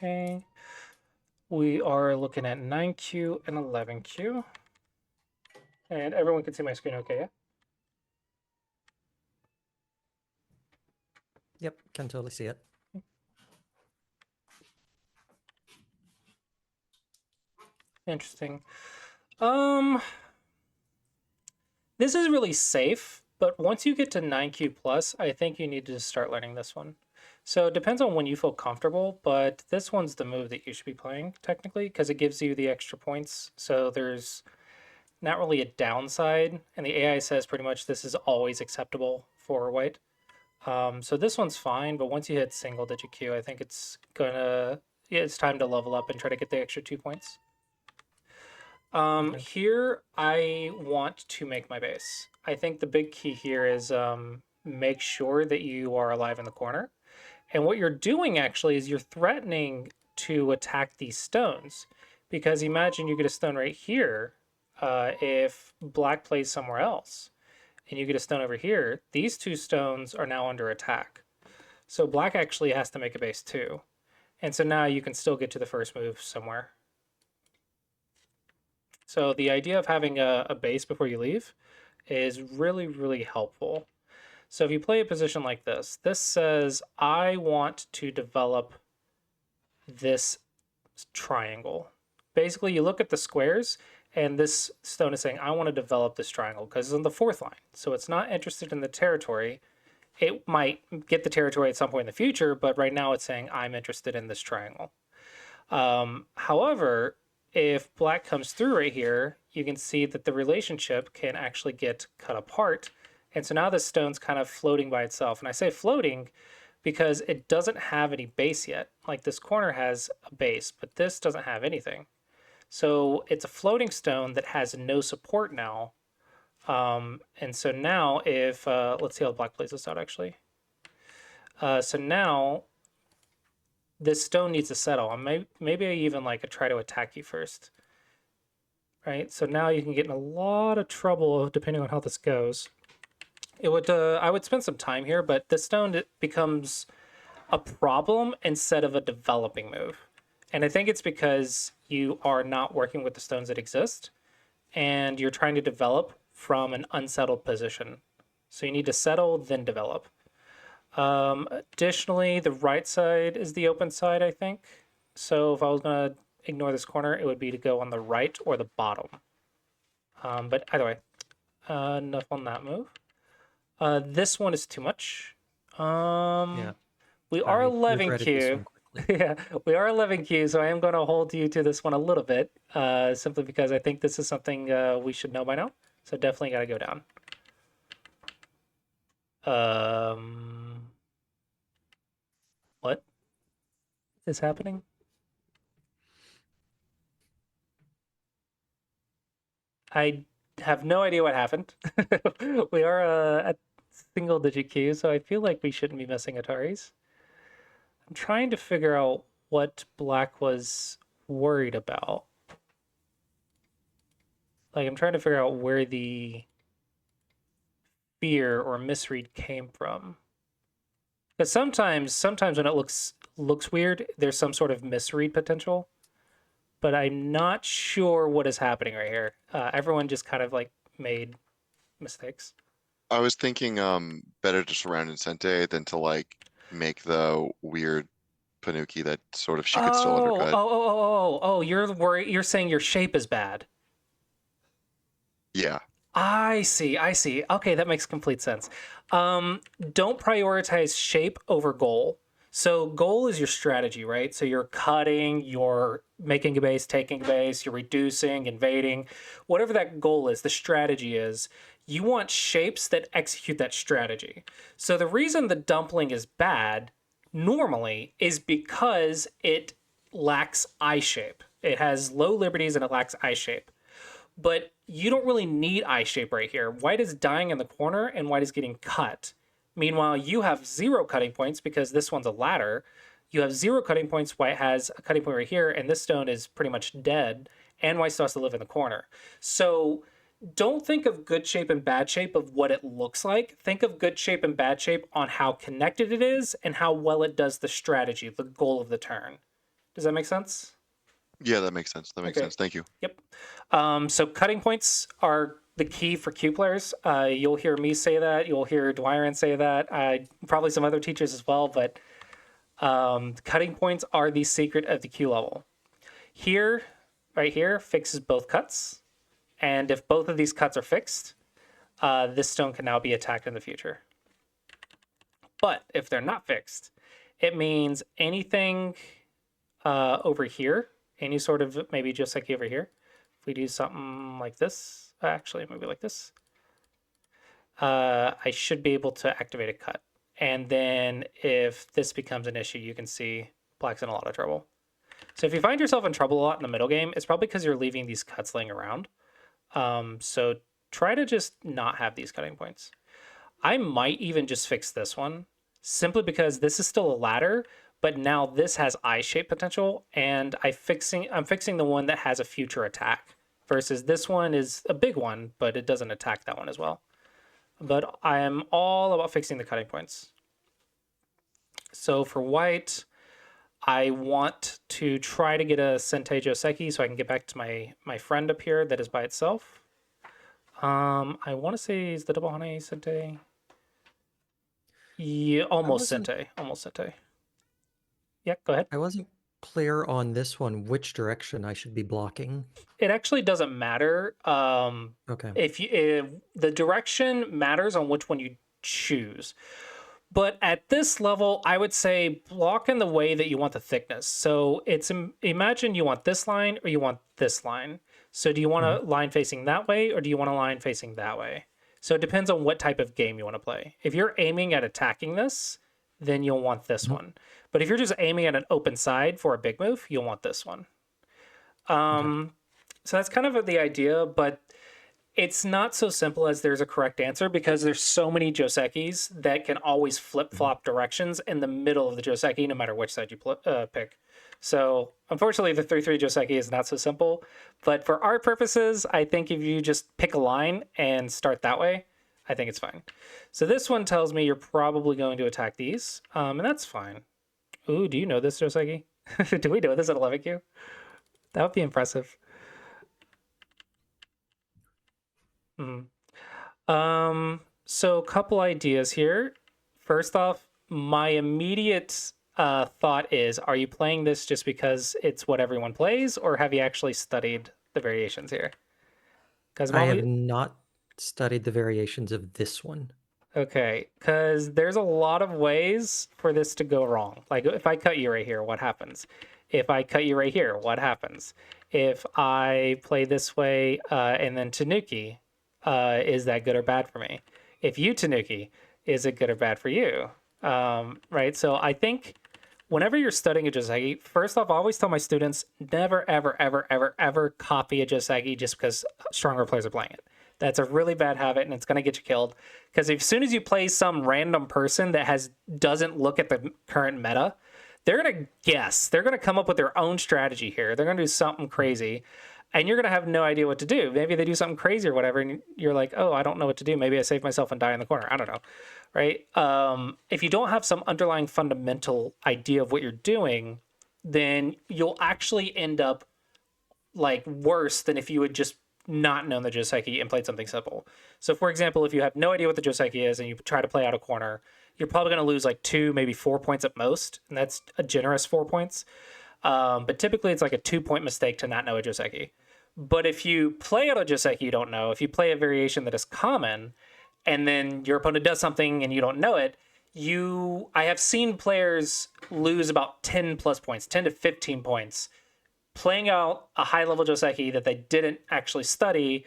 Okay. We are looking at 9Q and 11Q. And everyone can see my screen okay, yeah? Yep, can totally see it. Interesting. This is really safe, but once you get to 9Q plus, I think you need to start learning this one. So it depends on when you feel comfortable, but this one's the move that you should be playing, technically, because it gives you the extra points. So there's not really a downside, and the AI says pretty much this is always acceptable for white. So this one's fine, but once you hit single digit Q, I think it's time to level up and try to get the extra 2 points. Okay. Here I want to make my base. I think the big key here is make sure that you are alive in the corner. And what you're doing actually is you're threatening to attack these stones. Because imagine you get a stone right here. If black plays somewhere else and you get a stone over here, these two stones are now under attack. So black actually has to make a base too. And so now you can still get to the first move somewhere. So the idea of having a base before you leave is really, really helpful. So if you play a position like this says, I want to develop this triangle. Basically, you look at the squares, and this stone is saying, I want to develop this triangle because it's on the fourth line. So it's not interested in the territory. It might get the territory at some point in the future, but right now it's saying, I'm interested in this triangle. However, if black comes through right here, you can see that the relationship can actually get cut apart. And so now this stone's kind of floating by itself. And I say floating because it doesn't have any base yet. Like this corner has a base, but this doesn't have anything. So it's a floating stone that has no support now. And so now if, let's see how black plays this out actually. So now this stone needs to settle. And maybe I even like try to attack you first. Right? So now you can get in a lot of trouble depending on how this goes. It would I would spend some time here, but this stone becomes a problem instead of a developing move. And I think it's because you are not working with the stones that exist and you're trying to develop from an unsettled position. So you need to settle, then develop. Additionally, the right side is the open side, I think. So if I was going to ignore this corner, it would be to go on the right or the bottom. But either way, enough on that move. This one is too much. Yeah. We are I 11 regretted this Q. one quickly. Yeah, we are 11 Q, so I am going to hold you to this one a little bit, simply because I think this is something we should know by now. So definitely got to go down. What is happening? I have no idea what happened. We are at single digit Q, so I feel like we shouldn't be missing Ataris. I'm trying to figure out what black was worried about. Like, I'm trying to figure out where the fear or misread came from. Because sometimes when it looks weird, there's some sort of misread potential. But I'm not sure what is happening right here. Everyone just kind of like made mistakes. I was thinking better to surround Incente than to like make the weird Panuki that sort of she could still undercut. You're worried. You're saying your shape is bad. Yeah. I see. Okay, that makes complete sense. Don't prioritize shape over goal. So goal is your strategy, right? So you're cutting, you're making a base, taking a base, you're reducing, invading, whatever that goal is, the strategy is. You want shapes that execute that strategy. So the reason the dumpling is bad normally is because it lacks eye shape. It has low liberties and it lacks eye shape. But you don't really need eye shape right here. White is dying in the corner and white is getting cut. Meanwhile, you have 0 cutting points because this one's a ladder. You have 0 cutting points. White has a cutting point right here, and this stone is pretty much dead, and white still has to live in the corner. So don't think of good shape and bad shape of what it looks like. Think of good shape and bad shape on how connected it is and how well it does the strategy, the goal of the turn. Does that make sense? Yeah, that makes sense. That makes Okay. sense. Thank you. Yep. So cutting points are the key for Q players. You'll hear me say that. You'll hear Dwyron say that. Probably some other teachers as well. But cutting points are the secret of the Q level. Here, right here, fixes both cuts. And if both of these cuts are fixed, this stone can now be attacked in the future. But if they're not fixed, it means anything over here, any sort of maybe just like over here, if we do something like this, actually maybe like this, I should be able to activate a cut. And then if this becomes an issue, you can see black's in a lot of trouble. So if you find yourself in trouble a lot in the middle game, it's probably because you're leaving these cuts laying around. So try to just not have these cutting points. I might even just fix this one simply because this is still a ladder, but now this has I-shape potential, and I'm fixing the one that has a future attack versus this one is a big one, but it doesn't attack that one as well. But I am all about fixing the cutting points. So for white, I want to try to get a Sentei Joseki so I can get back to my friend up here that is by itself. I want to say is the double honey Sentei. Yeah, almost Sentei. Almost Sentei. Yeah, go ahead. I wasn't clear on this one, which direction I should be blocking. It actually doesn't matter. Okay. If the direction matters on which one you choose. But at this level, I would say block in the way that you want the thickness. So it's imagine you want this line or you want this line. So do you want a line facing that way or do you want a line facing that way? So it depends on what type of game you want to play. If you're aiming at attacking this, then you'll want this one. But if you're just aiming at an open side for a big move, you'll want this one. So that's kind of the idea, but it's not so simple as there's a correct answer because there's so many Josekis that can always flip-flop directions in the middle of the Joseki, no matter which side you pick. So unfortunately, the 3-3 Joseki is not so simple. But for our purposes, I think if you just pick a line and start that way, I think it's fine. So this one tells me you're probably going to attack these, and that's fine. Ooh, do you know this, Joseki? Do we know this at 11Q? That would be impressive. So a couple ideas here. First off, my immediate thought is, are you playing this just because it's what everyone plays, or have you actually studied the variations here? Because I have not studied the variations of this one. Okay, because there's a lot of ways for this to go wrong. Like if I cut you right here, what happens? If I cut you right here, what happens? If I play this way and then Tanuki, is that good or bad for me? If you Tanuki, is it good or bad for you? Right, so I think whenever you're studying a Joseki, first off, I always tell my students, never, ever, ever, ever, ever copy a Joseki just because stronger players are playing it. That's a really bad habit, and it's going to get you killed. Because as soon as you play some random person that doesn't look at the current meta, they're going to guess. They're going to come up with their own strategy here. They're going to do something crazy, and you're going to have no idea what to do. Maybe they do something crazy or whatever, and you're like, oh, I don't know what to do. Maybe I save myself and die in the corner. I don't know, right? If you don't have some underlying fundamental idea of what you're doing, then you'll actually end up like worse than if you had just not known the Joseki and played something simple. So for example, if you have no idea what the Joseki is and you try to play out a corner, you're probably going to lose like 2, maybe 4 points at most, and that's a generous 4 points. But typically it's like a 2-point mistake to not know a Joseki. But if you play out a Joseki you don't know, if you play a variation that is common, and then your opponent does something and you don't know it, I have seen players lose about 10 plus points, 10 to 15 points, playing out a high-level Joseki that they didn't actually study,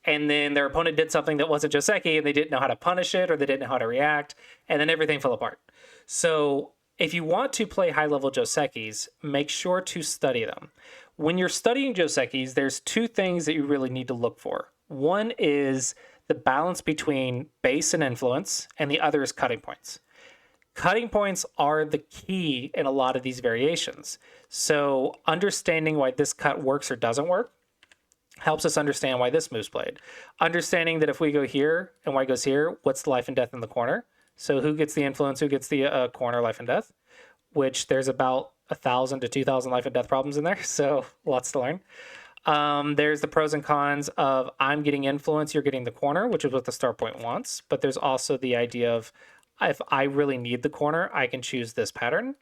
and then their opponent did something that wasn't Joseki, and they didn't know how to punish it, or they didn't know how to react, and then everything fell apart. So if you want to play high-level Josekis, make sure to study them. When you're studying Josekis, there's 2 things that you really need to look for. One is the balance between base and influence, and the other is cutting points. Cutting points are the key in a lot of these variations. So understanding why this cut works or doesn't work helps us understand why this move's played. Understanding that if we go here and white goes here, what's the life and death in the corner? So who gets the influence, who gets the corner life and death? Which there's about 1,000 to 2,000 life and death problems in there, so lots to learn. There's the pros and cons of I'm getting influence, you're getting the corner, which is what the start point wants. But there's also the idea of if I really need the corner, I can choose this pattern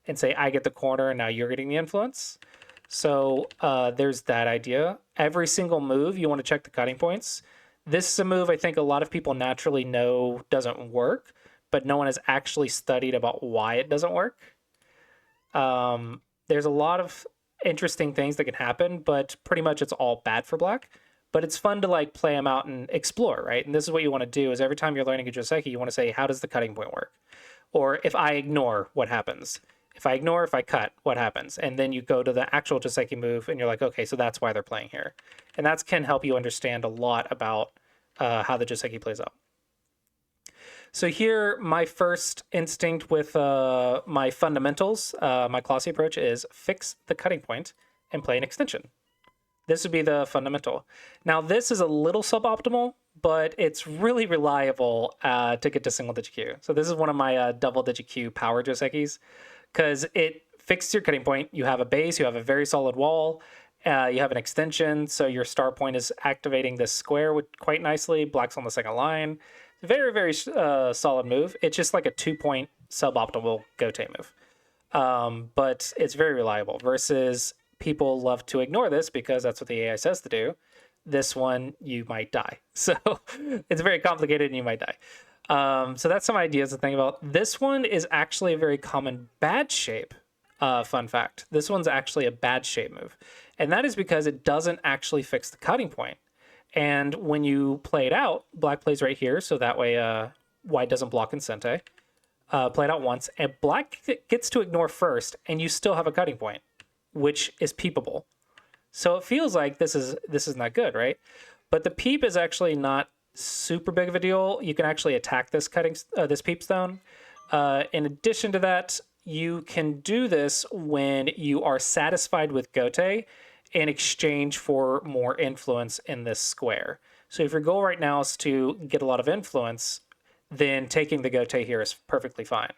and say I get the corner and now you're getting the influence. So there's that idea. Every single move, you want to check the cutting points. This is a move I think a lot of people naturally know doesn't work, but no one has actually studied about why it doesn't work. There's a lot of interesting things that can happen, but pretty much it's all bad for black. But it's fun to like play them out and explore, right? And this is what you want to do: is every time you're learning a Joseki, you want to say, how does the cutting point work? Or if I ignore, what happens? If I ignore, if I cut, what happens? And then you go to the actual Joseki move and you're like, okay, so that's why they're playing here. And that can help you understand a lot about how the Joseki plays out. So here, my first instinct with my fundamentals, my classy approach is fix the cutting point and play an extension. This would be the fundamental. Now, this is a little suboptimal, but it's really reliable to get to single digit Q. So this is one of my double digit Q power Josekis, because it fixes your cutting point. You have a base, you have a very solid wall, you have an extension, so your start point is activating this square quite nicely. Black's on the second line. Very, very solid move. It's just like a 2-point suboptimal Gote move. But it's very reliable versus people love to ignore this because that's what the AI says to do. This one, you might die. So it's very complicated and you might die. So that's some ideas to think about. This one is actually a very common bad shape. Fun fact. This one's actually a bad shape move. And that is because it doesn't actually fix the cutting point. And when you play it out, black plays right here, so that way white doesn't block in Sente. Play it out once, and black gets to ignore first, and you still have a cutting point, which is peepable. So it feels like this is not good, right? But the peep is actually not super big of a deal. You can actually attack this this peep stone. In addition to that, you can do this when you are satisfied with Gote in exchange for more influence in this square. So if your goal right now is to get a lot of influence, then taking the Gote here is perfectly fine.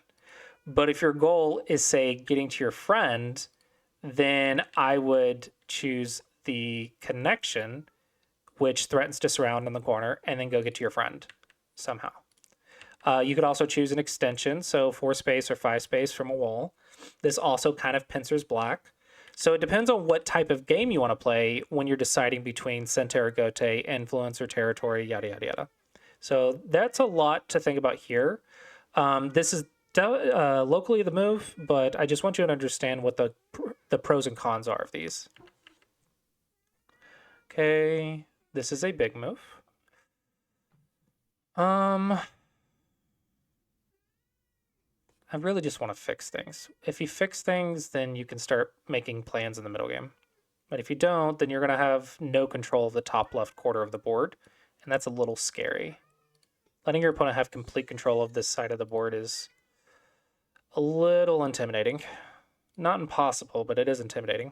But if your goal is, say, getting to your friend, then I would choose the connection, which threatens to surround in the corner, and then go get to your friend somehow. You could also choose an extension, so 4 space or 5 space from a wall. This also kind of pincers black. So it depends on what type of game you want to play when you're deciding between Sente or Gote, influence or territory, yada, yada, yada. So that's a lot to think about here. This is locally the move, but I just want you to understand what the pros and cons are of these. Okay, this is a big move. I really just want to fix things. If you fix things, then you can start making plans in the middle game. But if you don't, then you're going to have no control of the top left quarter of the board, and that's a little scary. Letting your opponent have complete control of this side of the board is a little intimidating. Not impossible, but it is intimidating.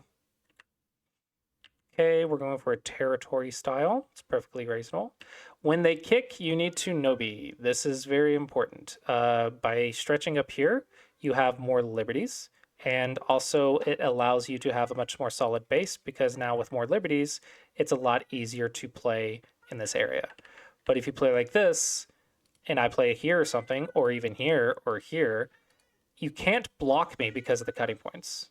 Okay, we're going for a territory style. It's perfectly reasonable. When they kick, you need to Nobi. This is very important. By stretching up here, you have more liberties. And also, it allows you to have a much more solid base because now with more liberties, it's a lot easier to play in this area. But if you play like this, and I play here or something, or even here or here, you can't block me because of the cutting points.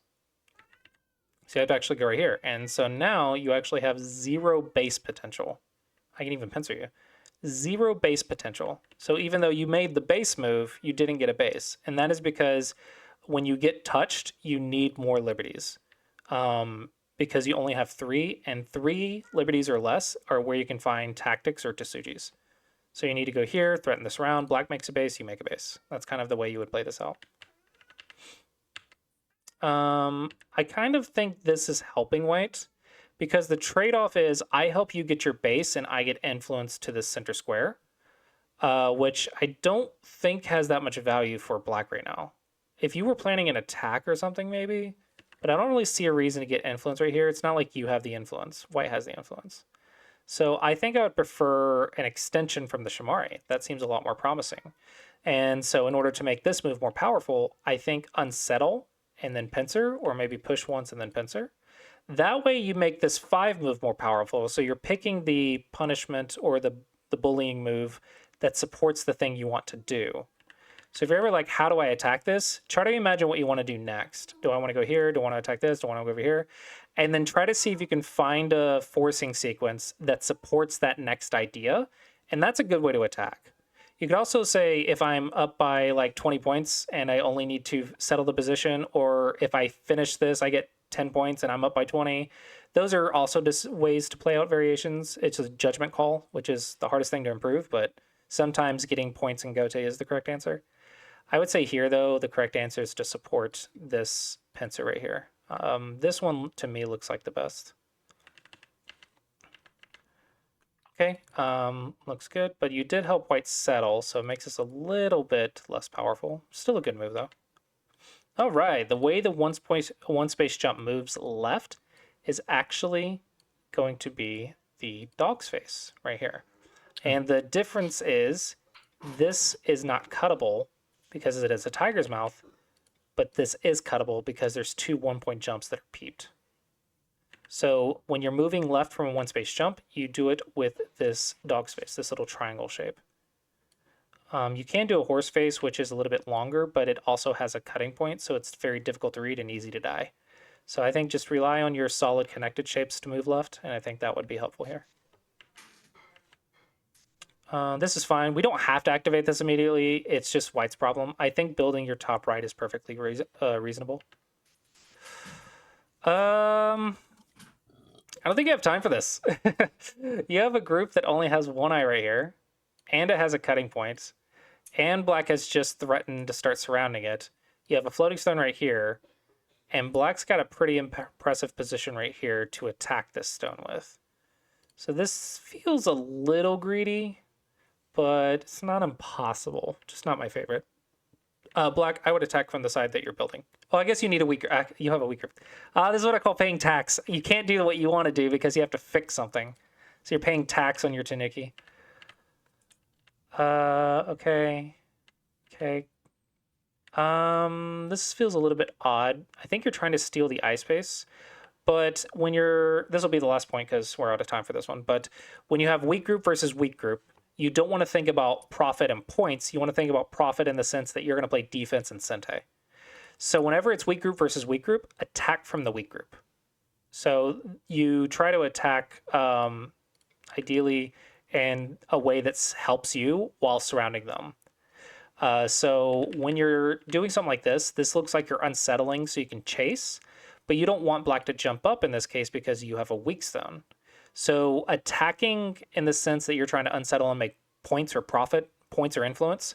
So I have to actually go right here. And so now you actually have 0 base potential. I can even pencil you. 0 base potential. So even though you made the base move, you didn't get a base. And that is because when you get touched, you need more liberties. Because you only have 3, and 3 liberties or less are where you can find tactics or Tesujis. So you need to go here, threaten this round, black makes a base, you make a base. That's kind of the way you would play this out. I kind of think this is helping white because the trade-off is I help you get your base and I get influence to the center square, which I don't think has that much value for black right now. If you were planning an attack or something maybe, but I don't really see a reason to get influence right here. It's not like you have the influence. White has the influence. So I think I would prefer an extension from the Shamari. That seems a lot more promising. And so in order to make this move more powerful, I think Unsettle and then pincer, or maybe push once and then pincer. That way you make this 5 move more powerful. So you're picking the punishment or the bullying move that supports the thing you want to do. So if you're ever like, how do I attack this? Try to imagine what you want to do next. Do I want to go here? Do I want to attack this? Do I want to go over here? And then try to see if you can find a forcing sequence that supports that next idea. And that's a good way to attack. You could also say if I'm up by like 20 points and I only need to settle the position, or if I finish this, I get 10 points and I'm up by 20. Those are also just ways to play out variations. It's a judgment call, which is the hardest thing to improve, but sometimes getting points in Gote is the correct answer. I would say here, though, the correct answer is to support this pincer right here. This one, to me, looks like the best. Okay, looks good, but you did help white settle, so it makes this a little bit less powerful. Still a good move, though. All right, the way the one space jump moves left is actually going to be the dog's face right here. And the difference is this is not cuttable because it is a tiger's mouth, but this is cuttable because there's 2 1-point jumps that are peeped. So when you're moving left from a 1-space jump, you do it with this dog's face, this little triangle shape. You can do a horse face, which is a little bit longer, but it also has a cutting point, so it's very difficult to read and easy to die. So I think just rely on your solid connected shapes to move left, and I think that would be helpful here. This is fine. We don't have to activate this immediately. It's just white's problem. I think building your top right is perfectly reasonable. I don't think you have time for this. You have a group that only has 1 eye right here, and it has a cutting point, and black has just threatened to start surrounding it. You have a floating stone right here, and black's got a pretty impressive position right here to attack this stone with. So this feels a little greedy, but it's not impossible. Just not my favorite. Black, I would attack from the side that you're building. Well, I guess you need a weaker. You have a weaker. This is what I call paying tax. You can't do what you want to do because you have to fix something. So you're paying tax on your Tanuki. Okay. Okay. This feels a little bit odd. I think you're trying to steal the eye space. But when you're... This will be the last point because we're out of time for this one. But when you have weak group versus weak group, you don't want to think about profit and points. You want to think about profit in the sense that you're going to play defense and Sente. So whenever it's weak group versus weak group, attack from the weak group. So you try to attack ideally in a way that helps you while surrounding them. So when you're doing something like this, this looks like you're unsettling so you can chase, but you don't want black to jump up in this case because you have a weak stone. So attacking in the sense that you're trying to unsettle and make points or profit, points or influence,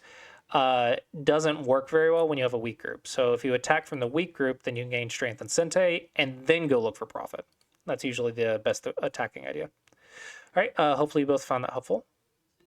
doesn't work very well when you have a weak group. So if you attack from the weak group, then you can gain strength and Sente and then go look for profit. That's usually the best attacking idea. All right, hopefully you both found that helpful.